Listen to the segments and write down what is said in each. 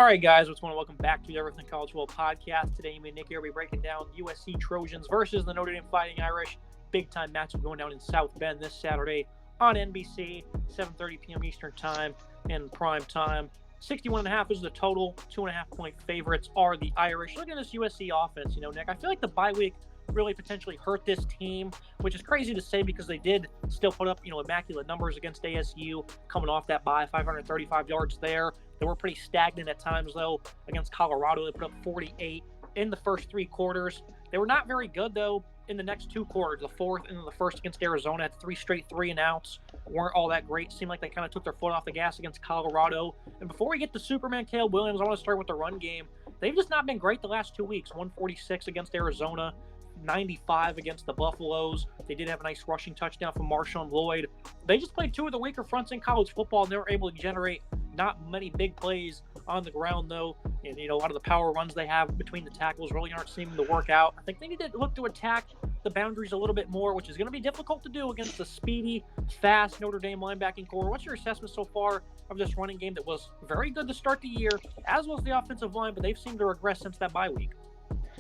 All right, guys, what's going on? Welcome back to the Everything College Football Podcast. Today, me and Nick here will be breaking down USC Trojans versus the Notre Dame Fighting Irish. Big-time matchup going down in South Bend this Saturday on NBC, 7:30 p.m. Eastern Time in prime time. 61.5 is the total. 2.5-point favorites are the Irish. Look at this USC offense. Nick, I feel like the bye week really potentially hurt this team, which is crazy to say because they did still put up, immaculate numbers against ASU coming off that bye, 535 yards there. They were pretty stagnant at times, though, against Colorado. They put up 48 in the first three quarters. They were not very good, though, in the next two quarters. The fourth and the first against Arizona had three straight 3-and-outs. Weren't all that great. Seemed like they kind of took their foot off the gas against Colorado. And before we get to Superman Caleb Williams, I want to start with the run game. They've just not been great the last 2 weeks. 146 against Arizona, 95 against the Buffaloes. They did have a nice rushing touchdown from Marshawn Lloyd. They just played two of the weaker fronts in college football, and they were able to generate not many big plays on the ground, though. And, a lot of the power runs they have between the tackles really aren't seeming to work out. I think they need to look to attack the boundaries a little bit more, which is going to be difficult to do against the speedy, fast Notre Dame linebacking core. What's your assessment so far of this running game that was very good to start the year, as was the offensive line, but they've seemed to regress since that bye week?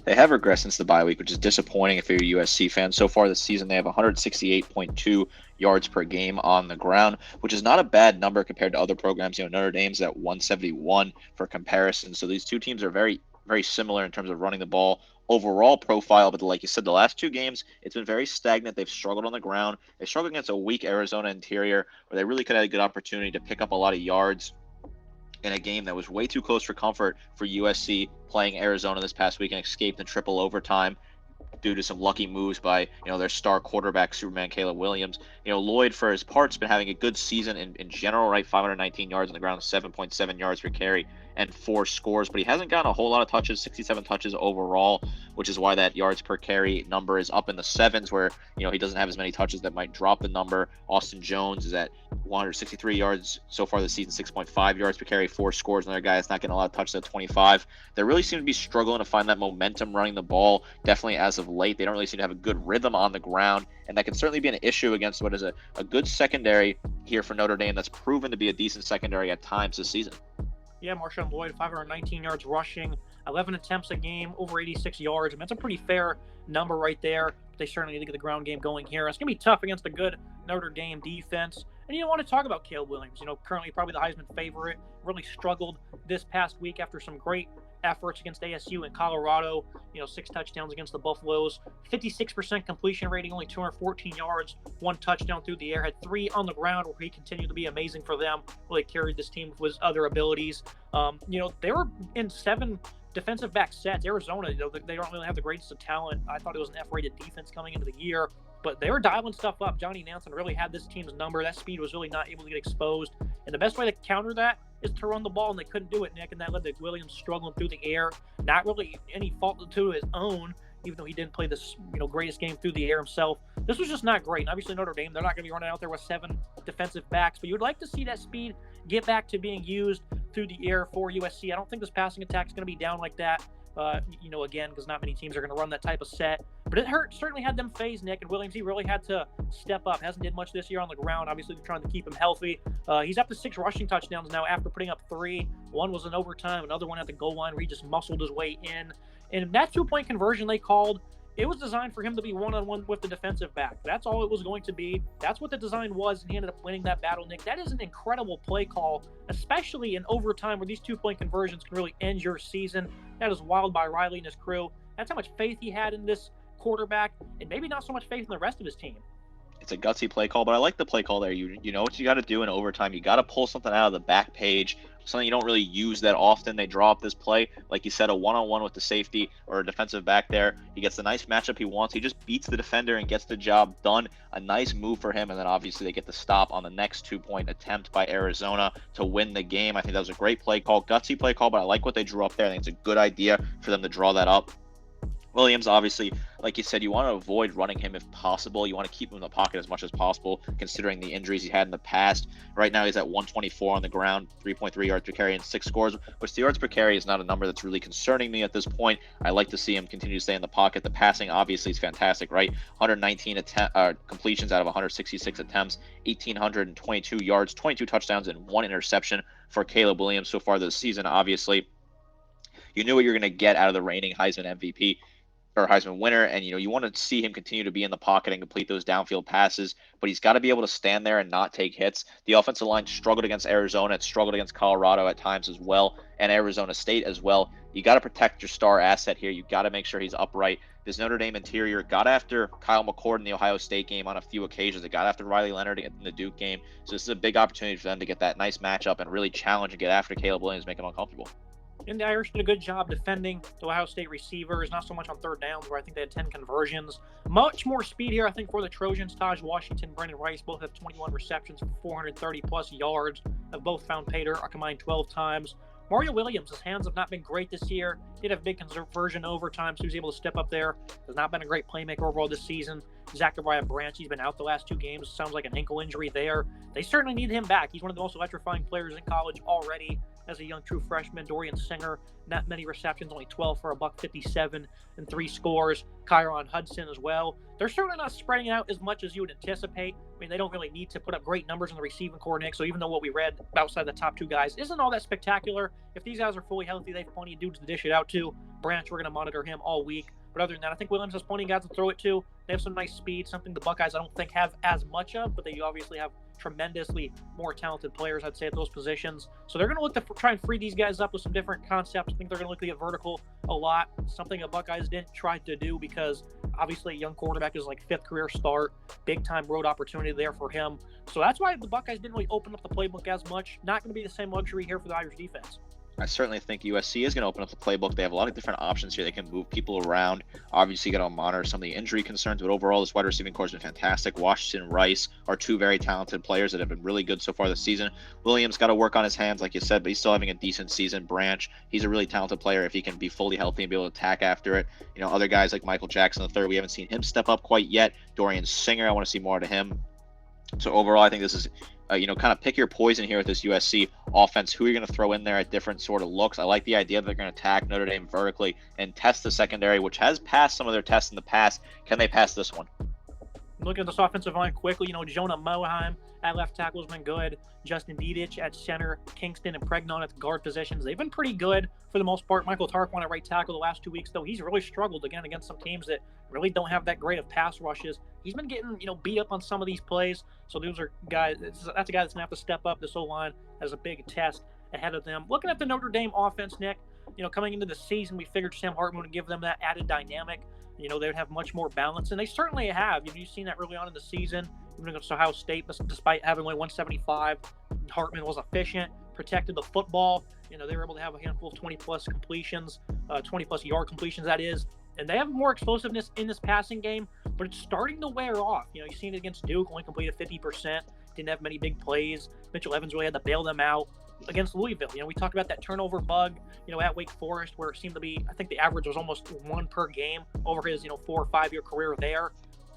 They have regressed since the bye week, which is disappointing if you're a USC fan. So far this season, they have 168.2 yards per game on the ground, which is not a bad number compared to other programs. Notre Dame's at 171 for comparison. So these two teams are very, very similar in terms of running the ball overall profile. But like you said, the last two games, it's been very stagnant. They've struggled on the ground. They struggled against a weak Arizona interior where they really could have a good opportunity to pick up a lot of yards in a game that was way too close for comfort for USC playing Arizona this past week and escaped in triple overtime due to some lucky moves by, their star quarterback, Superman Caleb Williams. Lloyd, for his part, has been having a good season in general, right? 519 yards on the ground, 7.7 yards per carry, and 4 scores. But he hasn't gotten a whole lot of touches, 67 touches overall, which is why that yards per carry number is up in the 7s, where, he doesn't have as many touches that might drop the number. Austin Jones is at 163 yards so far this season, 6.5 yards per carry, 4 scores. Another guy that's not getting a lot of touches at 25. They really seem to be struggling to find that momentum running the ball. Definitely as of late, they don't really seem to have a good rhythm on the ground, and that can certainly be an issue against what is a good secondary here for Notre Dame that's proven to be a decent secondary at times this season. Yeah, Marshawn Lloyd, 519 yards rushing, 11 attempts a game, over 86 yards. That's a pretty fair number right there. They certainly need to get the ground game going here. It's going to be tough against a good Notre Dame defense. And you don't want to talk about Caleb Williams. Currently probably the Heisman favorite. Really struggled this past week after some great efforts against ASU and Colorado. 6 touchdowns against the Buffaloes. 56% completion rating, only 214 yards, 1 touchdown through the air. Had 3 on the ground where he continued to be amazing for them. Really carried this team with his other abilities. They were in 7 defensive back sets. Arizona, they don't really have the greatest of talent. I thought it was an F-rated defense coming into the year, but they were dialing stuff up. Johnny Nansen really had this team's number. That speed was really not able to get exposed. And the best way to counter that is to run the ball, and they couldn't do it, Nick, and that led to Williams struggling through the air. Not really any fault to his own, even though he didn't play this greatest game through the air himself. This was just not great. And obviously Notre Dame, they're not going to be running out there with 7 defensive backs, but you would like to see that speed get back to being used through the air for USC. I don't think this passing attack is going to be down like that. Again, because not many teams are going to run that type of set. But it certainly had them phased, Nick, and Williams, he really had to step up. Hasn't did much this year on the ground. Obviously, they're trying to keep him healthy. He's up to 6 rushing touchdowns now after putting up 3. One was in overtime, another one at the goal line where he just muscled his way in. And that 2-point conversion they called, it was designed for him to be one-on-one with the defensive back. That's all it was going to be. That's what the design was, and he ended up winning that battle, Nick. That is an incredible play call, especially in overtime where these 2-point conversions can really end your season. That is wild by Riley and his crew. That's how much faith he had in this quarterback, and maybe not so much faith in the rest of his team. It's a gutsy play call, but I like the play call there. You know what you got to do in overtime. You got to pull something out of the back page, something you don't really use that often. They draw up this play, like you said, a one-on-one with the safety or a defensive back there. He gets the nice matchup he wants. He just beats the defender and gets the job done. A nice move for him, and then obviously they get the stop on the next 2-point attempt by Arizona to win the game. I think that was a great play call, gutsy play call, but I like what they drew up there. I think it's a good idea for them to draw that up. Williams, obviously, like you said, you want to avoid running him if possible. You want to keep him in the pocket as much as possible, considering the injuries he had in the past. Right now, he's at 124 on the ground, 3.3 yards per carry, and 6 scores, which the yards per carry is not a number that's really concerning me at this point. I like to see him continue to stay in the pocket. The passing, obviously, is fantastic, right? 119 completions out of 166 attempts, 1,822 yards, 22 touchdowns, and 1 interception for Caleb Williams so far this season. Obviously, you knew what you're going to get out of the reigning Heisman MVP or Heisman winner, and you want to see him continue to be in the pocket and complete those downfield passes, but he's got to be able to stand there and not take hits. The offensive line struggled against Arizona. It struggled against Colorado at times as well, and Arizona State as well. You got to protect your star asset here. You got to make sure he's upright. This Notre Dame interior got after Kyle McCord in the Ohio State game on a few occasions. It got after Riley Leonard in the Duke game. So this is a big opportunity for them to get that nice matchup and really challenge and get after Caleb Williams, make him uncomfortable. And the Irish did a good job defending the Ohio State receivers, not so much on third downs, where I think they had 10 conversions. Much more speed here, I think, for the Trojans. Taj Washington, Brendan Rice both have 21 receptions for 430-plus yards. Have both found pay dirt, are combined 12 times. Mario Williams, his hands have not been great this year. Did have big conversion overtime, so he was able to step up there. Has not been a great playmaker overall this season. Zachariah Branch, he's been out the last 2 games. Sounds like an ankle injury there. They certainly need him back. He's one of the most electrifying players in college already. As a young true freshman, Dorian Singer, not many receptions, only 12 for $157 and 3 scores. Kyron Hudson as well. They're certainly not spreading it out as much as you would anticipate. I mean, they don't really need to put up great numbers in the receiving core, Nick. So even though what we read outside the top 2 guys isn't all that spectacular, if these guys are fully healthy, they have plenty of dudes to dish it out to. Branch, we're going to monitor him all week. But other than that, I think Williams has plenty of guys to throw it to. They have some nice speed, something the Buckeyes I don't think have as much of, but they obviously have tremendously more talented players, I'd say, at those positions. So they're going to look to try and free these guys up with some different concepts. I think they're going to look to get vertical a lot, something the Buckeyes didn't try to do because obviously a young quarterback is like 5th career start, big-time road opportunity there for him. So that's why the Buckeyes didn't really open up the playbook as much. Not going to be the same luxury here for the Irish defense. I certainly think USC is going to open up the playbook. They have a lot of different options here. They can move people around. Obviously, you got to monitor some of the injury concerns, but overall, this wide receiving core has been fantastic. Washington and Rice are 2 very talented players that have been really good so far this season. Williams got to work on his hands, like you said, but he's still having a decent season. Branch, he's a really talented player if he can be fully healthy and be able to attack after it. Other guys like Michael Jackson III, we haven't seen him step up quite yet. Dorian Singer, I want to see more to him. So overall, I think this is, kind of pick your poison here with this USC offense. Who are you going to throw in there at different sort of looks? I like the idea that they're going to attack Notre Dame vertically and test the secondary, which has passed some of their tests in the past. Can they pass this one? Looking at this offensive line quickly, Jonah Moheim at left tackle has been good. Justin Dedich at center, Kingston and Pregnon at the guard positions. They've been pretty good for the most part. Michael Tarquin at right tackle the last 2 weeks, though. He's really struggled again against some teams that really don't have that great of pass rushes. He's been getting, beat up on some of these plays. So those are guys. That's a guy that's gonna have to step up. This O-line has a big test ahead of them. Looking at the Notre Dame offense, Nick, coming into the season, we figured Sam Hartman would give them that added dynamic. They would have much more balance, and they certainly have. You've seen that early on in the season, even against Ohio State, despite having only 175. Hartman was efficient, protected the football. They were able to have a handful of 20-plus completions, 20-plus yard completions, that is. And they have more explosiveness in this passing game, but it's starting to wear off. You've seen it against Duke, only completed 50%, didn't have many big plays. Mitchell Evans really had to bail them out. Against Louisville, we talked about that turnover bug, at Wake Forest, where it seemed to be, I think the average was almost 1 per game over his, 4 or 5 year career there.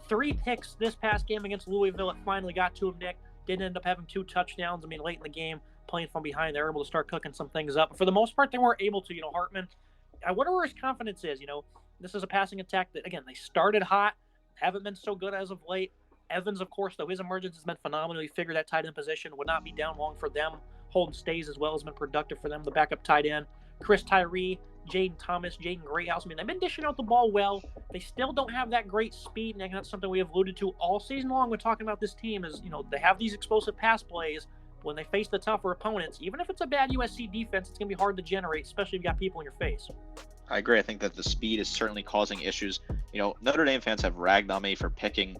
3 picks this past game against Louisville. It finally got to him, Nick. Didn't end up having 2 touchdowns. Late in the game, playing from behind, they were able to start cooking some things up. But for the most part, they weren't able to. Hartman, I wonder where his confidence is. This is a passing attack that, again, they started hot, haven't been so good as of late. Evans, of course, though, his emergence has been phenomenal. He figured that tight end position would not be down long for them. Holden Stays as well has been productive for them, the backup tight end. Chris Tyree, Jaden Thomas, Jaden Greathouse. They've been dishing out the ball well. They still don't have that great speed, and that's something we have alluded to all season long when talking about this team is, they have these explosive pass plays. When they face the tougher opponents, even if it's a bad USC defense, it's going to be hard to generate, especially if you got people in your face. I agree. I think that the speed is certainly causing issues. Notre Dame fans have ragged on me for picking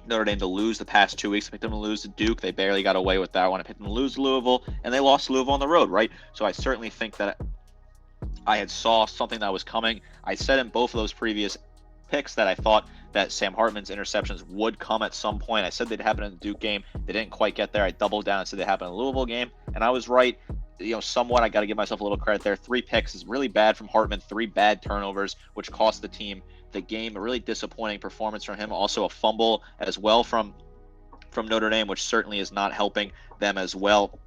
Notre Dame to lose the past 2 weeks. I picked them to lose to Duke. They barely got away with that one. I picked them to lose to Louisville, and they lost to Louisville on the road, right? So I certainly think that I had saw something that was coming. I said in both of those previous picks that I thought that Sam Hartman's interceptions would come at some point. I said they'd happen in the Duke game. They didn't quite get there. I doubled down and said they'd happen in the Louisville game, and I was right. somewhat I got to give myself a little credit there. 3 picks is really bad from Hartman. 3 bad turnovers, which cost the team the game. A really disappointing performance from him. Also a fumble as well from Notre Dame, which certainly is not helping them as well.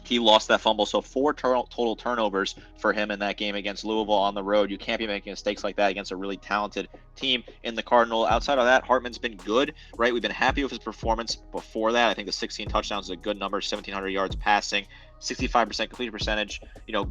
He lost that fumble, so 4 total turnovers for him in that game against Louisville on the road. You can't be making mistakes like that against a really talented team in the Cardinal. Outside of that, Hartman's been good, right? We've been happy with his performance before that. I think the 16 touchdowns is a good number, 1,700 yards passing, 65% completion percentage,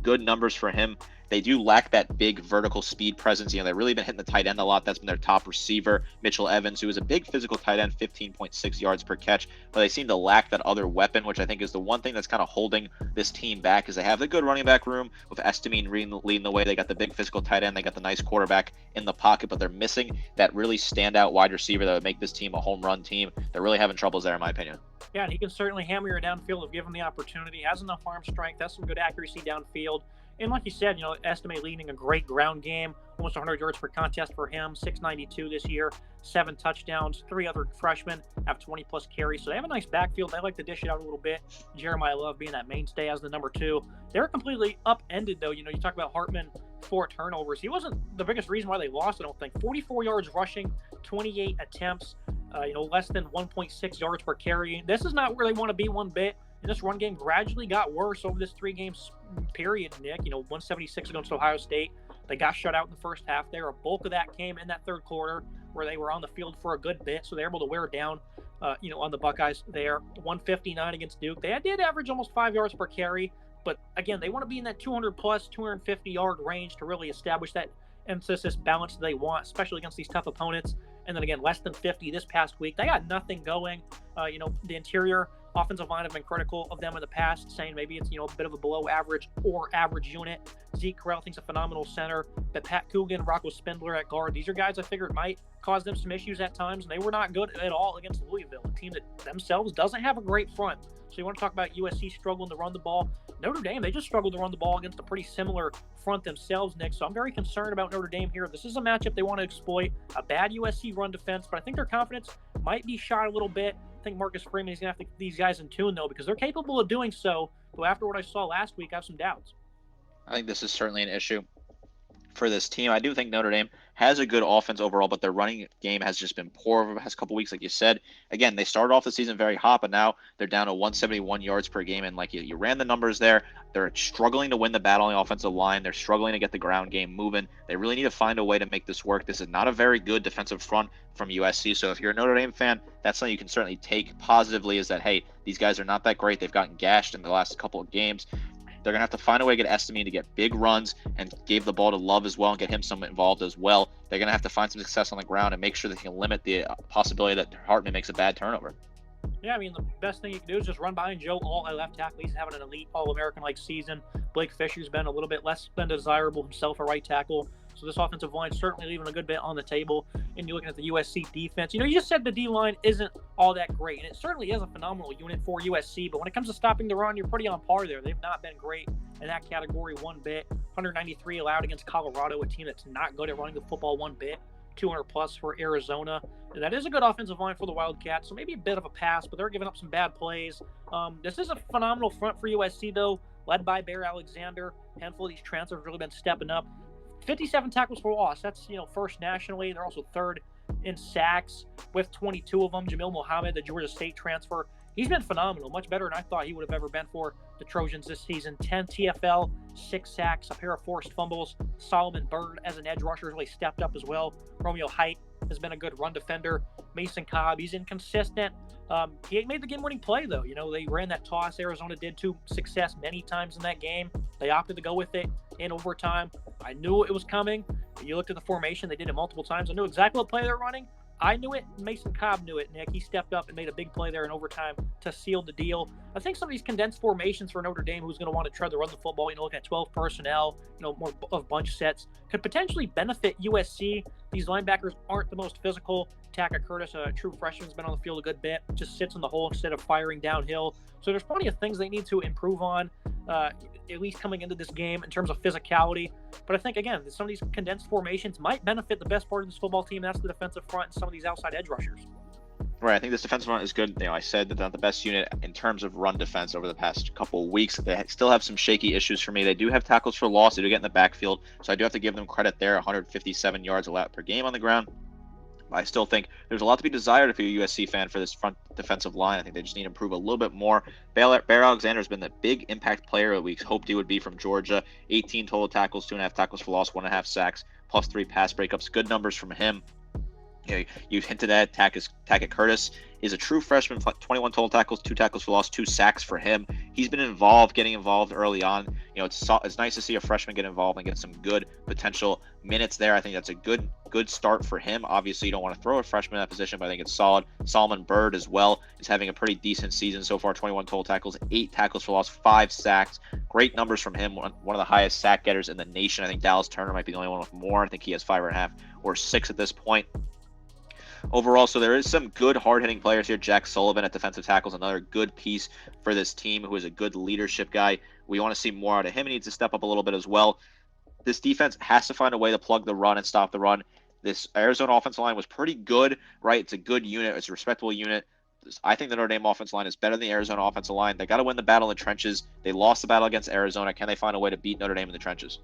good numbers for him. They do lack that big vertical speed presence. They've really been hitting the tight end a lot. That's been their top receiver, Mitchell Evans, who is a big physical tight end, 15.6 yards per catch. But they seem to lack that other weapon, which I think is the one thing that's kind of holding this team back, is they have the good running back room with Estamine leading the way. They got the big physical tight end. They got the nice quarterback in the pocket, but they're missing that really standout wide receiver that would make this team a home run team. They're really having troubles there, in my opinion. Yeah, and he can certainly hammer you downfield if given the opportunity. Has enough arm strength, has some good accuracy downfield. And like you said, Estimate leading a great ground game, almost 100 yards per contest for him, 692 this year, 7 touchdowns. 3 other freshmen have 20-plus carries. So they have a nice backfield. They like to dish it out a little bit. Jeremiah Love being that mainstay as the number 2. They're completely upended, though. You talk about Hartman, 4 turnovers. He wasn't the biggest reason why they lost, I don't think. 44 yards rushing, 28 attempts, less than 1.6 yards per carry. This is not where they want to be one bit. And this run game gradually got worse over this 3-game period, Nick. 176 against Ohio State. They got shut out in the first half there. A bulk of that came in that third quarter where they were on the field for a good bit. So they're able to wear down, on the Buckeyes there. 159 against Duke. They did average almost 5 yards per carry. But, again, they want to be in that 200-plus, 250-yard range to really establish that emphasis balance they want, especially against these tough opponents. And then, again, less than 50 this past week. They got nothing going. The interior offensive line have been critical of them in the past, saying maybe it's, a bit of a below average or average unit. Zeke Corral thinks a phenomenal center. But Pat Coogan, Rocco Spindler at guard. These are guys I figured might cause them some issues at times, and they were not good at all against Louisville, a team that themselves doesn't have a great front. So you want to talk about USC struggling to run the ball. Notre Dame, they just struggled to run the ball against a pretty similar front themselves, Nick. So I'm very concerned about Notre Dame here. This is a matchup they want to exploit. A bad USC run defense, but I think their confidence might be shot a little bit. I think Marcus Freeman is going to have to get these guys in tune, though, because they're capable of doing so. But after what I saw last week, I have some doubts. I think this is certainly an issue for this team. I do think Notre Dame has a good offense overall, but their running game has just been poor over the past couple weeks, like you said. Again, they started off the season very hot, but now they're down to 171 yards per game, and like you ran the numbers there, they're struggling to win the battle on the offensive line. They're struggling to get the ground game moving. They really need to find a way to make this work. This is not a very good defensive front from USC, so if you're a Notre Dame fan, that's something you can certainly take positively, is that, hey, these guys are not that great. They've gotten gashed in the last couple of games. They're going to have to find a way to get Estamine to get big runs and gave the ball to Love as well and get him some involved as well. They're going to have to find some success on the ground and make sure they can limit the possibility that Hartman makes a bad turnover. Yeah, the best thing you can do is just run behind Joe Alt at left tackle. He's having an elite All-American-like season. Blake Fisher's been a little bit less than desirable himself, a right tackle. So this offensive line certainly leaving a good bit on the table. And you're looking at the USC defense. You just said the D-line isn't all that great. And it certainly is a phenomenal unit for USC. But when it comes to stopping the run, you're pretty on par there. They've not been great in that category one bit. 193 allowed against Colorado, a team that's not good at running the football one bit. 200-plus for Arizona. And that is a good offensive line for the Wildcats. So maybe a bit of a pass, but they're giving up some bad plays. This is a phenomenal front for USC, though, led by Bear Alexander. A handful of these transfers have really been stepping up. 57 tackles for loss. That's, first nationally. They're also third in sacks with 22 of them. Jamil Muhammad, the Georgia State transfer, he's been phenomenal, much better than I thought he would have ever been for the Trojans this season. 10 TFL, 6 sacks, a pair of forced fumbles. Solomon Byrd as an edge rusher really stepped up as well. Romeo Height has been a good run defender. Mason Cobb, he's inconsistent. He made the game-winning play, though. They ran that toss. Arizona did to success many times in that game. They opted to go with it in overtime. I knew it was coming. You looked at the formation. They did it multiple times. I knew exactly what play they're running. I knew it. Mason Cobb knew it, Nick. He stepped up and made a big play there in overtime to seal the deal. I think some of these condensed formations for Notre Dame, who's going to want to try to run the football, looking at 12 personnel, more of bunch sets, could potentially benefit USC. These linebackers aren't the most physical. Taka Curtis, a true freshman, has been on the field a good bit, just sits in the hole instead of firing downhill. So there's plenty of things they need to improve on, at least coming into this game in terms of physicality. But I think, again, some of these condensed formations might benefit the best part of this football team. That's the defensive front and some of these outside edge rushers. Right, I think this defensive front is good. I said that they're not the best unit in terms of run defense over the past couple of weeks. They still have some shaky issues for me. They do have tackles for loss. They do get in the backfield, so I do have to give them credit there. 157 yards allowed per game on the ground. I still think there's a lot to be desired if you're a USC fan for this front defensive line. I think they just need to improve a little bit more. Bear Alexander has been the big impact player that we hoped he would be from Georgia. 18 total tackles, 2.5 tackles for loss, 1.5 sacks, plus 3 pass breakups. Good numbers from him. You hinted at Tackett Curtis is a true freshman, 21 total tackles, 2 tackles for loss, 2 sacks for him. He's been getting involved early on. It's nice to see a freshman get involved and get some good potential minutes there. I think that's a good start for him. Obviously, you don't want to throw a freshman in that position, but I think it's solid. Solomon Byrd as well is having a pretty decent season so far. 21 total tackles, 8 tackles for loss, 5 sacks. Great numbers from him. One of the highest sack getters in the nation. I think Dallas Turner might be the only one with more. I think he has 5.5 or 6 at this point. Overall, so there is some good hard-hitting players here. Jack Sullivan at defensive tackle is another good piece for this team, who is a good leadership guy. We want to see more out of him. He needs to step up a little bit as well. This defense has to find a way to plug the run and stop the run. This Arizona offensive line was pretty good, right? It's a good unit. It's a respectable unit. I think the Notre Dame offensive line is better than the Arizona offensive line. They got to win the battle in the trenches. They lost the battle against Arizona. Can they find a way to beat Notre Dame in the trenches?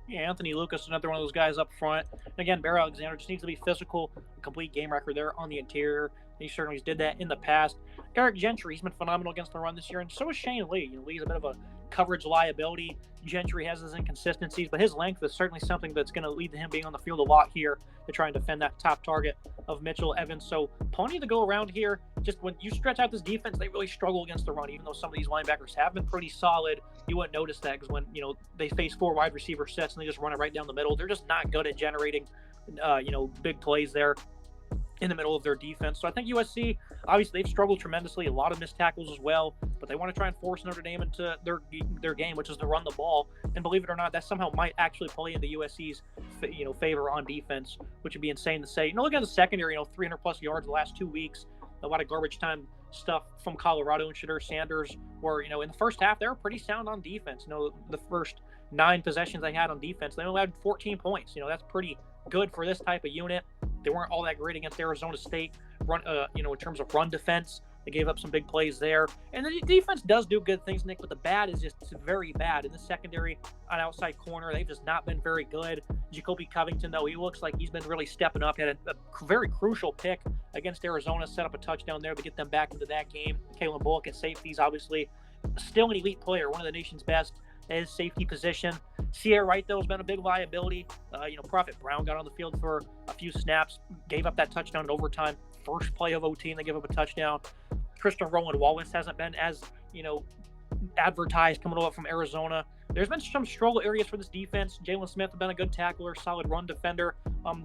Yeah, Anthony Lucas, another one of those guys up front. And again, Bear Alexander just needs to be physical, a complete game record there on the interior. He certainly did that in the past. Eric Gentry, he's been phenomenal against the run this year, and so is Shane Lee. Lee's a bit of a coverage liability. Gentry has his inconsistencies, but his length is certainly something that's going to lead to him being on the field a lot here to try and defend that top target of Mitchell Evans. So plenty to go around here. Just when you stretch out this defense, they really struggle against the run, even though some of these linebackers have been pretty solid. You wouldn't notice that because when they face 4 wide receiver sets and they just run it right down the middle, they're just not good at generating big plays there in the middle of their defense. So I think USC, obviously, they've struggled tremendously, a lot of missed tackles as well, but they want to try and force Notre Dame into their game, which is to run the ball. And believe it or not, that somehow might actually play into USC's favor on defense, which would be insane to say. Look at the secondary, 300 plus yards the last 2 weeks, a lot of garbage time stuff from Colorado and Shadur Sanders, where in the first half they were pretty sound on defense. The first 9 possessions they had on defense, they only had 14 points. That's pretty good for this type of unit. They weren't all that great against Arizona State, in terms of run defense. They gave up some big plays there. And the defense does do good things, Nick, but the bad is just very bad. In the secondary, on outside corner, they've just not been very good. Jacoby Covington, though, he looks like he's been really stepping up. He had a very crucial pick against Arizona, set up a touchdown there to get them back into that game. Kalen Bullock at safeties, obviously, still an elite player, one of the nation's best at his safety position. Sierra Wright, though, has been a big liability. Prophet Brown got on the field for a few snaps, gave up that touchdown in overtime. First play of OT, and they give up a touchdown. Christian Roland Wallace hasn't been as, advertised coming up from Arizona. There's been some struggle areas for this defense. Jalen Smith has been a good tackler, solid run defender.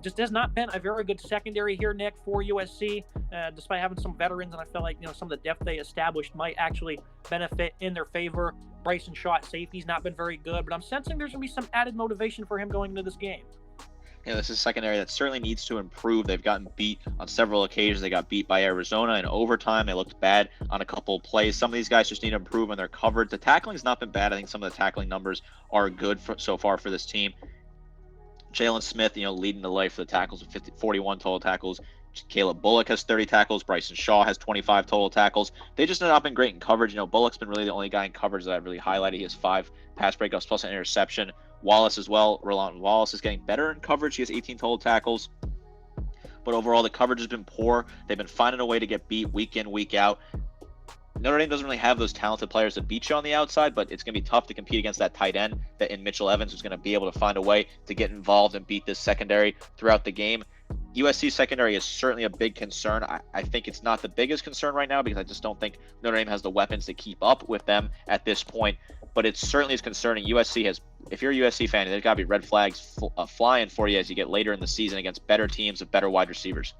Just has not been a very good secondary here, Nick, for USC, despite having some veterans, and I feel like, some of the depth they established might actually benefit in their favor. Bryson Shaw at safety's not been very good, but I'm sensing there's going to be some added motivation for him going into this game. This is a secondary that certainly needs to improve. They've gotten beat on several occasions. They got beat by Arizona in overtime. They looked bad on a couple of plays. Some of these guys just need to improve on their coverage. The tackling's not been bad. I think some of the tackling numbers are good so far for this team. Jalen Smith, leading the way for the tackles with 41 total tackles. Caleb Bullock has 30 tackles. Bryson Shaw has 25 total tackles. They just have not been great in coverage. Bullock's been really the only guy in coverage that I've really highlighted. He has 5 pass breakups plus an interception. Wallace as well. Roland Wallace is getting better in coverage. He has 18 total tackles. But overall, the coverage has been poor. They've been finding a way to get beat week in, week out. Notre Dame doesn't really have those talented players to beat you on the outside, but it's going to be tough to compete against that tight end that in Mitchell Evans, who's going to be able to find a way to get involved and beat this secondary throughout the game. USC secondary is certainly a big concern. I think it's not the biggest concern right now because I just don't think Notre Dame has the weapons to keep up with them at this point. But it certainly is concerning. USC has, if you're a USC fan, there's got to be red flags flying for you as you get later in the season against better teams with better wide receivers.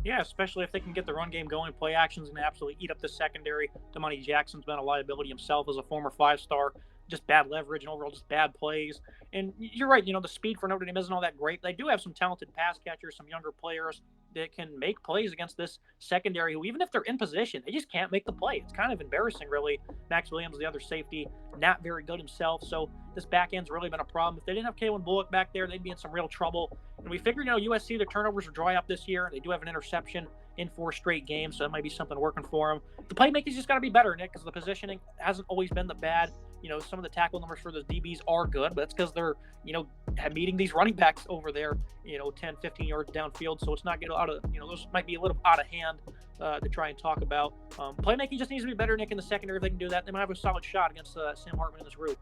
Yeah, especially if they can get the run game going. Play action's going to absolutely eat up the secondary. Damani Jackson's been a liability himself as a former 5-star. Just bad leverage and overall just bad plays. And you're right, the speed for Notre Dame isn't all that great. They do have some talented pass catchers, some younger players that can make plays against this secondary who, even if they're in position, they just can't make the play. It's kind of embarrassing, really. Max Williams, the other safety, not very good himself. So this back end's really been a problem. If they didn't have Kalen Bullock back there, they'd be in some real trouble. And we figured, USC, their turnovers will dry up this year. They do have an interception in 4 straight games, so that might be something working for him. The playmaking's just got to be better, Nick, because the positioning hasn't always been the bad. Some of the tackle numbers for the DBs are good, but that's because they're, meeting these running backs over there, 10, 15 yards downfield. So it's not getting out of, those might be a little out of hand to try and talk about. Playmaking just needs to be better, Nick, in the secondary. If they can do that, they might have a solid shot against Sam Hartman in this group.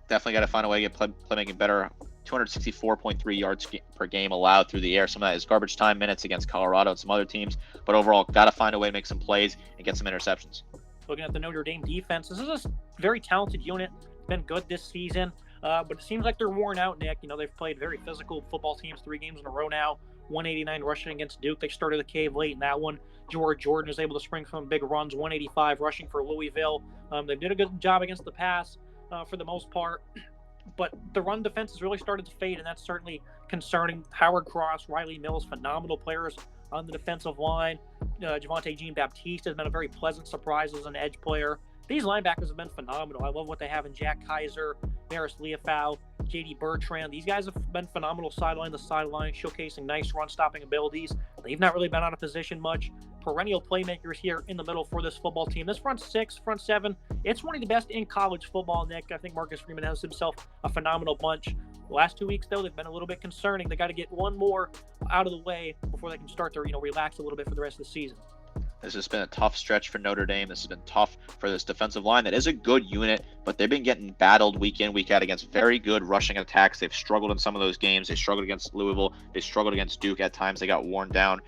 Definitely got to find a way to get playmaking better. 264.3 yards per game allowed through the air. Some of that is garbage time minutes against Colorado and some other teams. But overall, got to find a way to make some plays and get some interceptions. Looking at the Notre Dame defense, this is a very talented unit. Been good this season, but it seems like they're worn out, Nick. They've played very physical football teams 3 games in a row now. 189 rushing against Duke. They started the cave late in that one. George Jordan was able to spring some big runs. 185 rushing for Louisville. They did a good job against the pass for the most part. But the run defense has really started to fade, and that's certainly concerning. Howard Cross, Riley Mills, phenomenal players on the defensive line. Javonte Jean-Baptiste has been a very pleasant surprise as an edge player. These linebackers have been phenomenal. I love what they have in Jack Kaiser, Maris Leofau, J.D. Bertrand. These guys have been phenomenal sideline to sideline, showcasing nice run-stopping abilities. They've not really been out of position much. Perennial playmakers here in the middle for this football team. This front 6, front 7, it's one of the best in college football, Nick. I think Marcus Freeman has himself a phenomenal bunch. The last 2 weeks, though, they've been a little bit concerning. They got to get one more out of the way before they can start to, relax a little bit for the rest of the season. This has been a tough stretch for Notre Dame. This has been tough for this defensive line. That is a good unit, but they've been getting battled week in, week out against very good rushing attacks. They've struggled in some of those games. They struggled against Louisville. They struggled against Duke at times. They got worn down.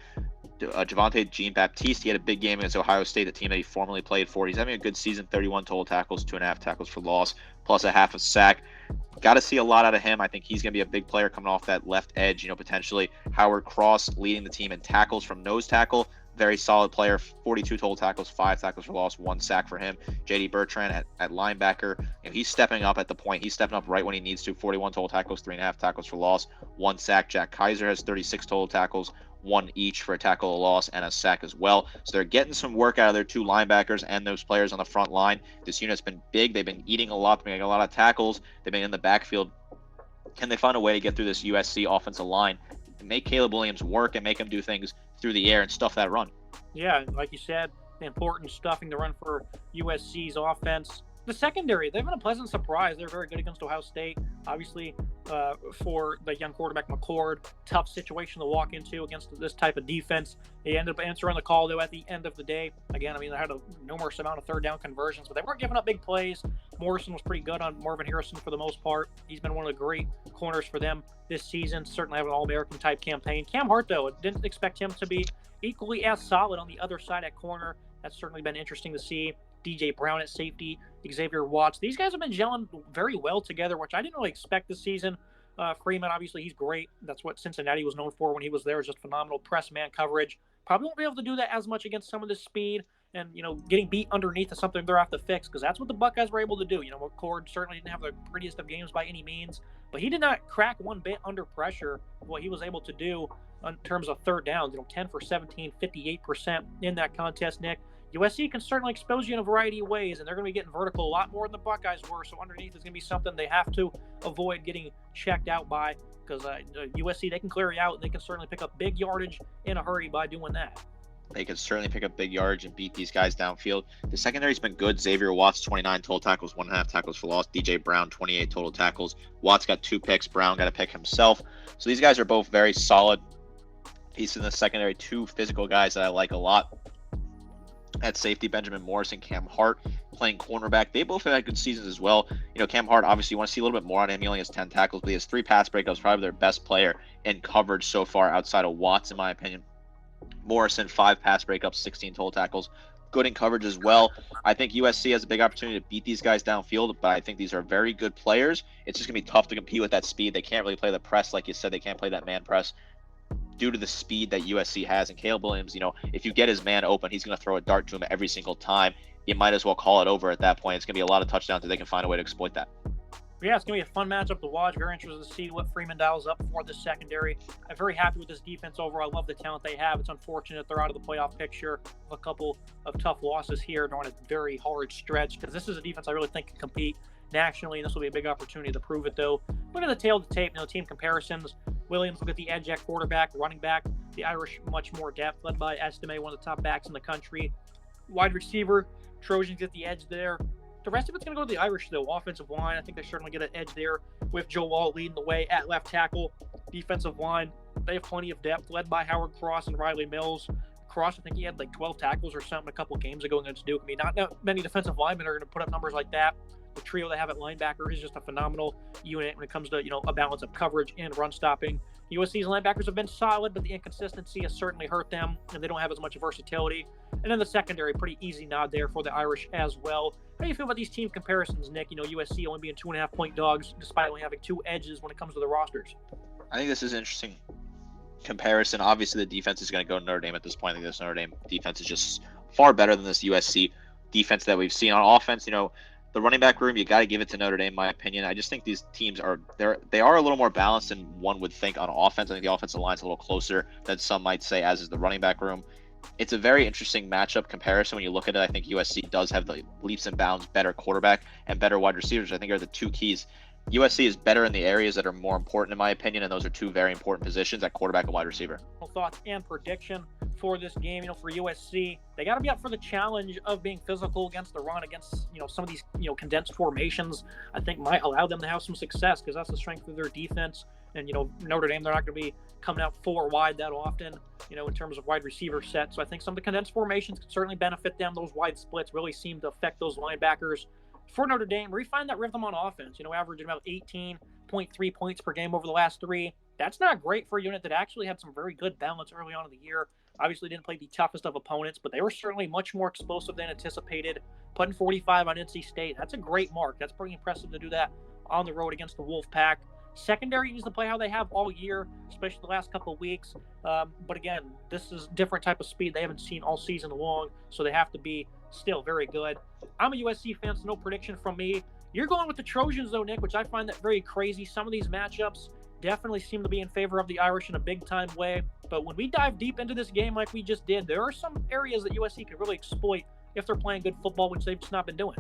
Javonte Jean-Baptiste, he had a big game against Ohio State, the team that he formerly played for. He's having a good season, 31 total tackles, 2.5 tackles for loss, plus a half a sack. Got to see a lot out of him. I think he's going to be a big player coming off that left edge, potentially. Howard Cross leading the team in tackles from nose tackle. Very solid player, 42 total tackles, 5 tackles for loss, 1 sack for him. J.D. Bertrand at linebacker, he's stepping up at the point. He's stepping up right when he needs to. 41 total tackles, 3.5 tackles for loss, 1 sack. Jack Kaiser has 36 total tackles, 1 each for a tackle, a loss, and a sack as well. So they're getting some work out of their 2 linebackers and those players on the front line. This unit's been big. They've been eating a lot, making a lot of tackles. They've been in the backfield. Can they find a way to get through this USC offensive line and make Caleb Williams work and make him do things through the air and stuff that run? Yeah, like you said, the important stuffing the run for USC's offense. The secondary, they've been a pleasant surprise. They're very good against Ohio State. Obviously, for the young quarterback McCord, tough situation to walk into against this type of defense. He ended up answering the call, though, at the end of the day. Again, they had a numerous amount of third down conversions, but they weren't giving up big plays. Morrison was pretty good on Marvin Harrison for the most part. He's been one of the great corners for them this season. Certainly have an All-American type campaign. Cam Hart, though, didn't expect him to be equally as solid on the other side at corner. That's certainly been interesting to see. DJ Brown at safety, Xavier Watts. These guys have been gelling very well together, which I didn't really expect this season. Freeman, obviously, he's great. That's what Cincinnati was known for when he was there, just phenomenal press man coverage. Probably won't be able to do that as much against some of the speed and, getting beat underneath is something they're have to fix because that's what the Buckeyes were able to do. McCord certainly didn't have the prettiest of games by any means, but he did not crack one bit under pressure what he was able to do in terms of third downs. 10 for 17, 58% in that contest, Nick. USC can certainly expose you in a variety of ways, and they're going to be getting vertical a lot more than the Buckeyes were, so underneath is going to be something they have to avoid getting checked out by because USC, they can clear you out, and they can certainly pick up big yardage in a hurry by doing that. They can certainly pick up big yardage and beat these guys downfield. The secondary's been good. Xavier Watts, 29 total tackles, 1.5 tackles for loss. DJ Brown, 28 total tackles. Watts got 2 picks. Brown got a pick himself. So these guys are both very solid. He's in the secondary, 2 physical guys that I like a lot. At safety, Benjamin Morris and Cam Hart playing cornerback. They both have had good seasons as well. Cam Hart, obviously, you want to see a little bit more on him. He only has 10 tackles, but he has 3 pass breakups, probably their best player in coverage so far outside of Watts, in my opinion. Morrison, 5 pass breakups, 16 total tackles. Good in coverage as well. I think USC has a big opportunity to beat these guys downfield, but I think these are very good players. It's just going to be tough to compete with that speed. They can't really play the press, like you said. They can't play that man press due to the speed that USC has. And Caleb Williams, if you get his man open, he's going to throw a dart to him every single time. You might as well call it over at that point. It's going to be a lot of touchdowns if they can find a way to exploit that. Yeah, it's going to be a fun matchup to watch. Very interested to see what Freeman dials up for this secondary. I'm very happy with this defense overall. I love the talent they have. It's unfortunate they're out of the playoff picture. A couple of tough losses here during a very hard stretch because this is a defense I really think can compete nationally, and this will be a big opportunity to prove it, though. Look at the tail of the tape, team comparisons. Williams, look at the edge at quarterback, running back. The Irish, much more depth, led by Estime, one of the top backs in the country. Wide receiver, Trojans get the edge there. The rest of it's going to go to the Irish, though. Offensive line, I think they certainly get an edge there with Joe Wall leading the way at left tackle. Defensive line, they have plenty of depth, led by Howard Cross and Riley Mills. Cross, I think he had like 12 tackles or something a couple games ago against Duke. I mean, not many defensive linemen are going to put up numbers like that. The trio they have at linebacker is just a phenomenal unit when it comes to, a balance of coverage and run stopping. USC's linebackers have been solid, but the inconsistency has certainly hurt them, and they don't have as much versatility. And then the secondary, pretty easy nod there for the Irish as well. How do you feel about these team comparisons, Nick? USC only being 2.5-point dogs, despite only having two edges when it comes to the rosters. I think this is an interesting comparison. Obviously, the defense is going to go to Notre Dame at this point. I think this Notre Dame defense is just far better than this USC defense that we've seen. On offense, the running back room, you got to give it to Notre Dame, in my opinion. I just think these teams are a little more balanced than one would think on offense. I think the offensive line's a little closer than some might say, as is the running back room. It's a very interesting matchup comparison when you look at it. I think USC does have the leaps and bounds better quarterback and better wide receivers. I think are the two keys. USC is better in the areas that are more important, in my opinion, and those are two very important positions at quarterback and wide receiver. Thoughts and prediction for this game, for USC, they got to be up for the challenge of being physical against the run, against, some of these, condensed formations. I think might allow them to have some success because that's the strength of their defense. And, Notre Dame, they're not going to be coming out four wide that often, in terms of wide receiver set. So I think some of the condensed formations can certainly benefit them. Those wide splits really seem to affect those linebackers. For Notre Dame, refine that rhythm on offense, averaging about 18.3 points per game over the last three. That's not great for a unit that actually had some very good balance early on in the year. Obviously didn't play the toughest of opponents, but they were certainly much more explosive than anticipated. Putting 45 on NC State, that's a great mark. That's pretty impressive to do that on the road against the Wolfpack. Secondary needs to play how they have all year, especially the last couple of weeks. But again, this is a different type of speed they haven't seen all season long, so they have to be still very good. I'm a USC fan, so no prediction from me. You're going with the Trojans, though, Nick, which I find that very crazy. Some of these matchups definitely seem to be in favor of the Irish in a big-time way. But when we dive deep into this game like we just did, there are some areas that USC could really exploit if they're playing good football, which they've just not been doing.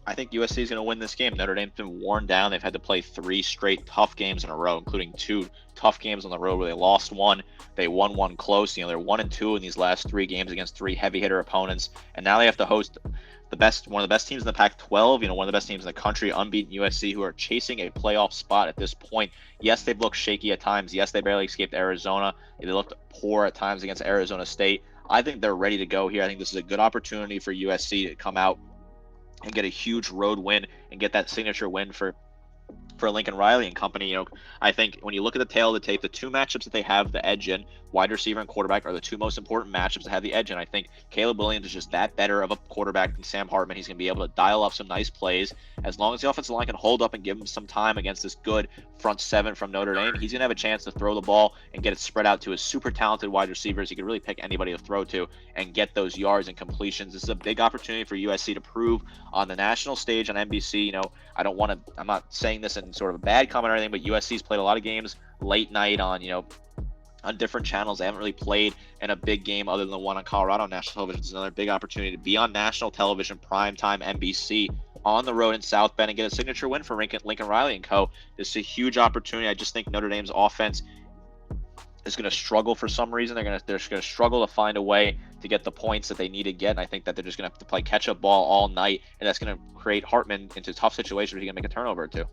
I think USC is going to win this game. Notre Dame's been worn down. They've had to play 3 straight tough games in a row, including 2 tough games on the road where they lost one. They won one close. They're 1-2 in these last 3 games against 3 heavy hitter opponents. And now they have to host one of the best teams in the Pac-12, one of the best teams in the country, unbeaten USC, who are chasing a playoff spot at this point. Yes, they've looked shaky at times. Yes, they barely escaped Arizona. They looked poor at times against Arizona State. I think they're ready to go here. I think this is a good opportunity for USC to come out and get a huge road win and get that signature win for Lincoln Riley and company. I think when you look at the tail of the tape, the 2 matchups that they have the edge in, wide receiver and quarterback, are the 2 most important matchups that have the edge in. I think Caleb Williams is just that better of a quarterback than Sam Hartman. He's going to be able to dial up some nice plays. As long as the offensive line can hold up and give him some time against this good front 7 from Notre Dame, he's going to have a chance to throw the ball and get it spread out to his super talented wide receivers. He could really pick anybody to throw to and get those yards and completions. This is a big opportunity for USC to prove on the national stage on NBC. I'm not saying this in sort of a bad comment or anything, but USC's played a lot of games late night on different channels. They haven't really played in a big game other than the one on Colorado national television. It's another big opportunity to be on national television, primetime NBC, on the road in South Bend and get a signature win for Lincoln Riley and co. This is a huge opportunity. I just think Notre Dame's offense is going to struggle for some reason. They're going to struggle to find a way to get the points that they need to get. And I think that they're just going to have to play catch-up ball all night, and that's going to create Hartman into tough situations where he can make a turnover or 2.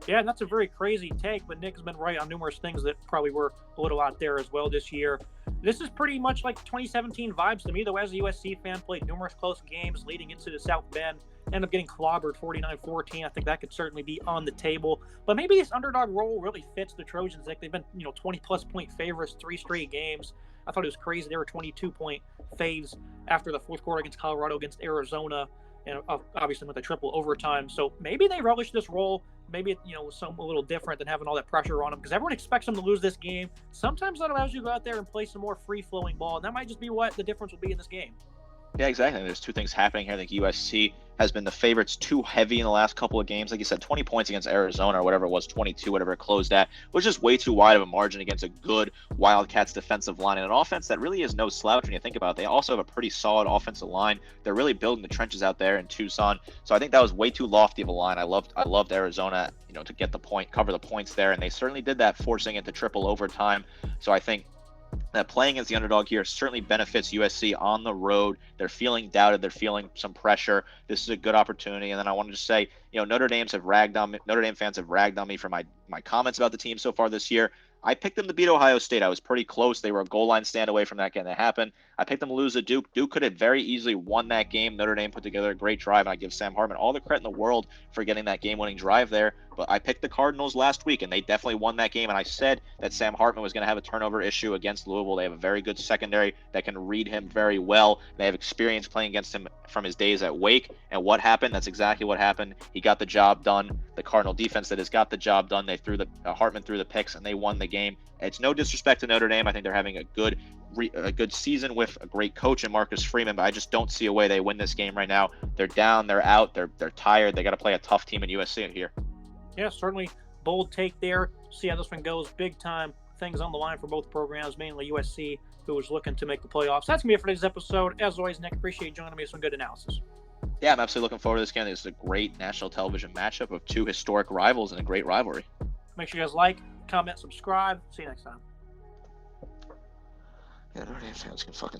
Yeah, and that's a very crazy take, but Nick's been right on numerous things that probably were a little out there as well this year. This is pretty much like 2017 vibes to me, though, as a USC fan, played numerous close games leading into the South Bend, ended up getting clobbered 49-14. I think that could certainly be on the table. But maybe this underdog role really fits the Trojans. Like, they've been, 20-plus point favorites 3 straight games. I thought it was crazy. They were 22-point faves after the fourth quarter against Colorado, against Arizona, and obviously with a triple overtime. So maybe they relish this role. Maybe it, was a little different than having all that pressure on them, because everyone expects them to lose this game. Sometimes that allows you to go out there and play some more free-flowing ball, and that might just be what the difference will be in this game. Yeah, exactly. There's 2 things happening here. I think USC has been the favorites too heavy in the last couple of games. Like you said, 20 points against Arizona or whatever it was, 22, whatever it closed at, was just way too wide of a margin against a good Wildcats defensive line and an offense that really is no slouch when you think about it. They also have a pretty solid offensive line. They're really building the trenches out there in Tucson. So I think that was way too lofty of a line. I loved Arizona, to get the point, cover the points there, and they certainly did that, forcing it to triple overtime. So I think that playing as the underdog here certainly benefits USC on the road. They're feeling doubted. They're feeling some pressure. This is a good opportunity. And then I wanted to say, Notre Dame fans have ragged on me for my comments about the team so far this year. I picked them to beat Ohio State. I was pretty close. They were a goal line stand away from that getting to happen. I picked them to lose to Duke. Duke could have very easily won that game. Notre Dame put together a great drive, and I give Sam Hartman all the credit in the world for getting that game-winning drive there. But I picked the Cardinals last week, and they definitely won that game. And I said that Sam Hartman was going to have a turnover issue against Louisville. They have a very good secondary that can read him very well. They have experience playing against him from his days at Wake. And what happened? That's exactly what happened. He got the job done. The Cardinal defense that has got the job done. They threw Hartman threw the picks, and they won the game. It's no disrespect to Notre Dame. I think they're having a good season with a great coach in Marcus Freeman, but I just don't see a way they win this game right now. They're down, they're out, they're tired. They got to play a tough team in USC here. Yeah, certainly bold take there. See how this one goes. Big time things on the line for both programs, mainly USC, who is looking to make the playoffs. That's going to be it for today's episode. As always, Nick, appreciate you joining me with some good analysis. Yeah, I'm absolutely looking forward to this game. This is a great national television matchup of two historic rivals and a great rivalry. Make sure you guys like, comment, subscribe. See you next time. Yeah, Notre Dame fans can fucking